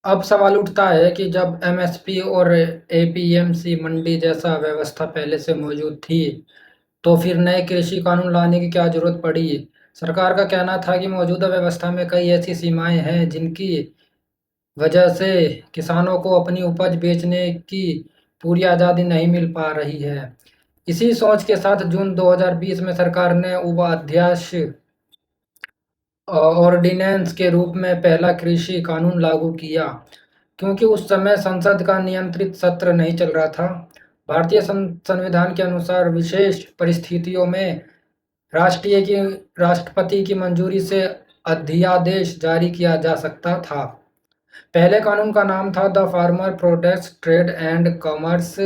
अब सवाल उठता है कि जब एमएसपी और एपीएमसी मंडी जैसा व्यवस्था पहले से मौजूद थी, तो फिर नए कृषि कानून लाने की क्या जरूरत पड़ी? सरकार का कहना था कि मौजूदा व्यवस्था में कई ऐसी सीमाएं हैं जिनकी वजह से किसानों को अपनी उपज बेचने की पूरी आज़ादी नहीं मिल पा रही है। इसी सोच के साथ जून 2020 में सरकार ने उपाध्याय ऑर्डिनेंस के रूप में पहला कृषि कानून लागू किया, क्योंकि उस समय संसद का नियंत्रित सत्र नहीं चल रहा था। भारतीय संविधान के अनुसार विशेष परिस्थितियों में राष्ट्रीय की राष्ट्रपति की मंजूरी से अध्यादेश जारी किया जा सकता था। पहले कानून का नाम था the farmer products trade and commerce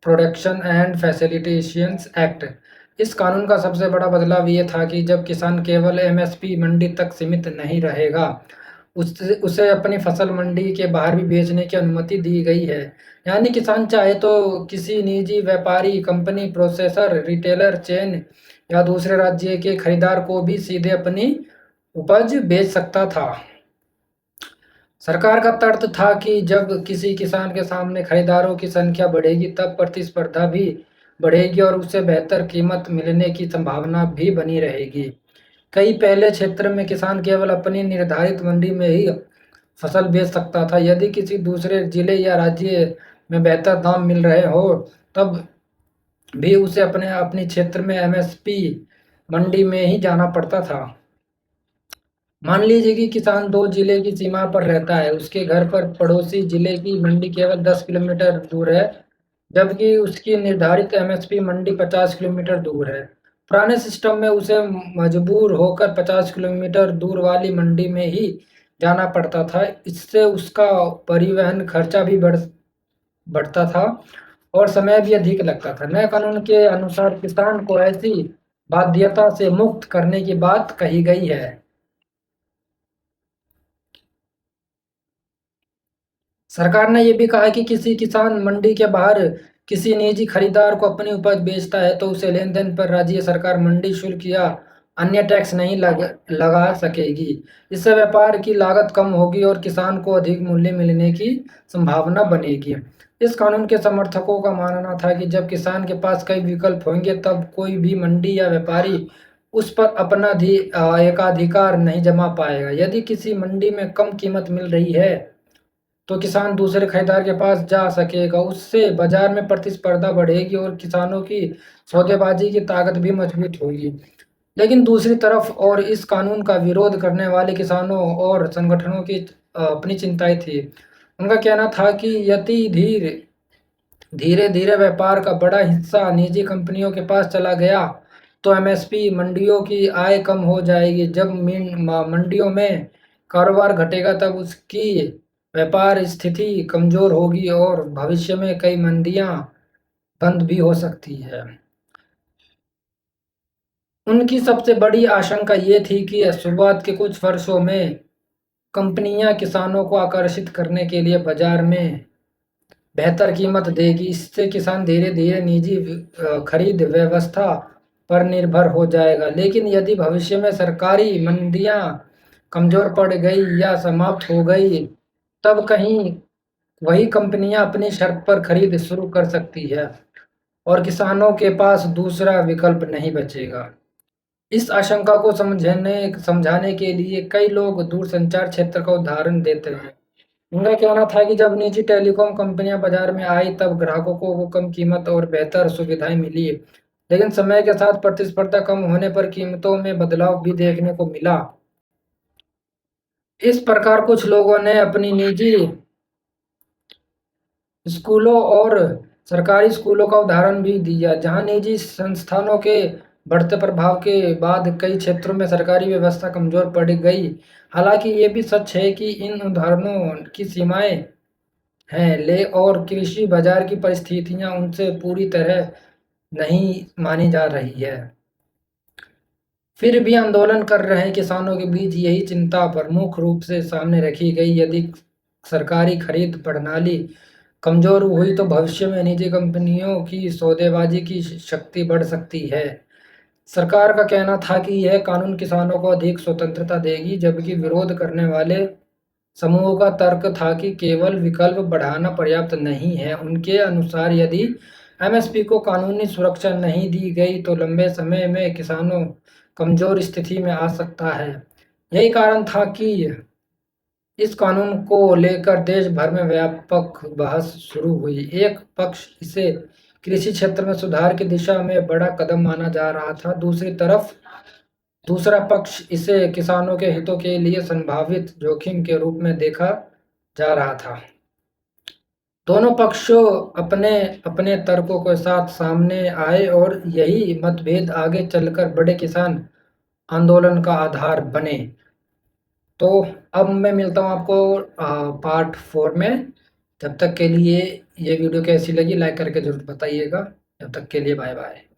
production and facilitations act. इस कानून का सबसे बड़ा बदलाव ये था कि जब किसान केवल एमएसपी मंडी तक सीमित नहीं रहेगा, उसे उसे अपनी फसल मंडी के बाहर भी बेचने की अनुमति दी गई है। यानी किसान चाहे तो किसी निजी व्यापारी, कंपनी, प्रोसेसर, रिटेलर चेन या दूसरे राज्य के खरीदार को भी सीधे अपनी उपज बेच सकता था। सरकार का तर्क था कि जब किसी किसान के सामने खरीदारों की संख्या बढ़ेगी, तब प्रतिस्पर्धा भी बढ़ेगी और उसे बेहतर कीमत मिलने की संभावना भी बनी रहेगी। कई पहले क्षेत्र में किसान केवल अपनी निर्धारित मंडी में ही फसल बेच सकता था। यदि किसी दूसरे जिले या राज्य में बेहतर दाम मिल रहे हो, तब भी उसे अपने अपने क्षेत्र में एमएसपी मंडी में ही जाना पड़ता था। मान लीजिए कि किसान 2 जिले की सीमा पर रहता है। उसके घर पर पड़ोसी जिले की मंडी केवल 10 किलोमीटर दूर है, जबकि उसकी निर्धारित एमएसपी मंडी 50 किलोमीटर दूर है। पुराने सिस्टम में उसे मजबूर होकर 50 किलोमीटर दूर वाली मंडी में ही जाना पड़ता था। इससे उसका परिवहन खर्चा भी बढ़ता था और समय भी अधिक लगता था। नए कानून के अनुसार किसान को ऐसी बाध्यता से मुक्त करने की बात कही गई है। सरकार ने ये भी कहा कि किसी किसान मंडी के बाहर किसी निजी खरीदार को अपनी उपज बेचता है, तो उसे लेन-देन पर राज्य सरकार मंडी शुल्क या अन्य टैक्स नहीं लगा सकेगी। इससे व्यापार की लागत कम होगी और किसान को अधिक मूल्य मिलने की संभावना बनेगी। इस कानून के समर्थकों का मानना था कि जब किसान के पास कई विकल्प होंगे, तब कोई भी मंडी या व्यापारी उस पर अपना एकाधिकार नहीं जमा पाएगा। यदि किसी मंडी में कम कीमत मिल रही है, तो किसान दूसरे खरीदार के पास जा सकेगा। उससे बाजार में प्रतिस्पर्धा बढ़ेगी और किसानों की सौदेबाजी की ताकत भी मजबूत होगी। लेकिन दूसरी तरफ और इस कानून का विरोध करने वाले किसानों और संगठनों की अपनी चिंताएं थी। उनका कहना था कि यदि धीरे धीरे व्यापार का बड़ा हिस्सा निजी कंपनियों के पास चला गया, तो एमएसपी मंडियों की आय कम हो जाएगी। जब मंडियों में कारोबार घटेगा, तब उसकी व्यापार स्थिति कमजोर होगी और भविष्य में कई मंडियां बंद भी हो सकती है। उनकी सबसे बड़ी आशंका ये थी कि शुरुआत के कुछ वर्षों में कंपनियां किसानों को आकर्षित करने के लिए बाजार में बेहतर कीमत देगी। इससे किसान धीरे-धीरे निजी खरीद व्यवस्था पर निर्भर हो जाएगा। लेकिन यदि भविष्य में सरकारी मंडियां कमजोर पड़ गई या समाप्त हो गई, तब कहीं वही कंपनियां अपनी शर्त पर खरीद शुरू कर सकती है और किसानों के पास दूसरा विकल्प नहीं बचेगा। इस आशंका को समझाने के लिए कई लोग दूरसंचार क्षेत्र का उदाहरण देते हैं। उनका कहना था कि जब निजी टेलीकॉम कंपनियां बाजार में आई, तब ग्राहकों को कम कीमत और बेहतर सुविधाएं मिली। लेकिन समय के साथ प्रतिस्पर्धा कम होने पर कीमतों में बदलाव भी देखने को मिला। इस प्रकार कुछ लोगों ने अपनी निजी स्कूलों और सरकारी स्कूलों का उदाहरण भी दिया, जहां निजी संस्थानों के बढ़ते प्रभाव के बाद कई क्षेत्रों में सरकारी व्यवस्था कमजोर पड़ गई। हालांकि ये भी सच है कि इन उदाहरणों की सीमाएं हैं ले और कृषि बाजार की परिस्थितियां उनसे पूरी तरह नहीं मानी जा रही है। फिर भी आंदोलन कर रहे किसानों के बीच यही चिंता प्रमुख रूप से सामने रखी गई। यदि सरकारी खरीद प्रणाली कमजोर हुई, तो भविष्य में निजी कंपनियों की सौदेबाजी की शक्ति बढ़ सकती है। सरकार का कहना था कि यह कानून किसानों को अधिक स्वतंत्रता देगी, जबकि विरोध करने वाले समूहों का तर्क था कि केवल विकल्प बढ़ाना पर्याप्त नहीं है। उनके अनुसार यदि एमएसपी को कानूनी सुरक्षा नहीं दी गई तो लंबे समय में किसानों कमजोर स्थिति में आ सकता है। यही कारण था कि इस कानून को लेकर देश भर में व्यापक बहस शुरू हुई। एक पक्ष इसे कृषि क्षेत्र में सुधार की दिशा में बड़ा कदम माना जा रहा था, दूसरी तरफ दूसरा पक्ष इसे किसानों के हितों के लिए संभावित जोखिम के रूप में देखा जा रहा था। दोनों पक्षों अपने अपने तर्कों के साथ सामने आए और यही मतभेद आगे चलकर बड़े किसान आंदोलन का आधार बने। तो अब मैं मिलता हूँ आपको पार्ट 4 में। जब तक के लिए ये वीडियो कैसी लगी लाइक करके ज़रूर बताइएगा। जब तक के लिए बाय बाय।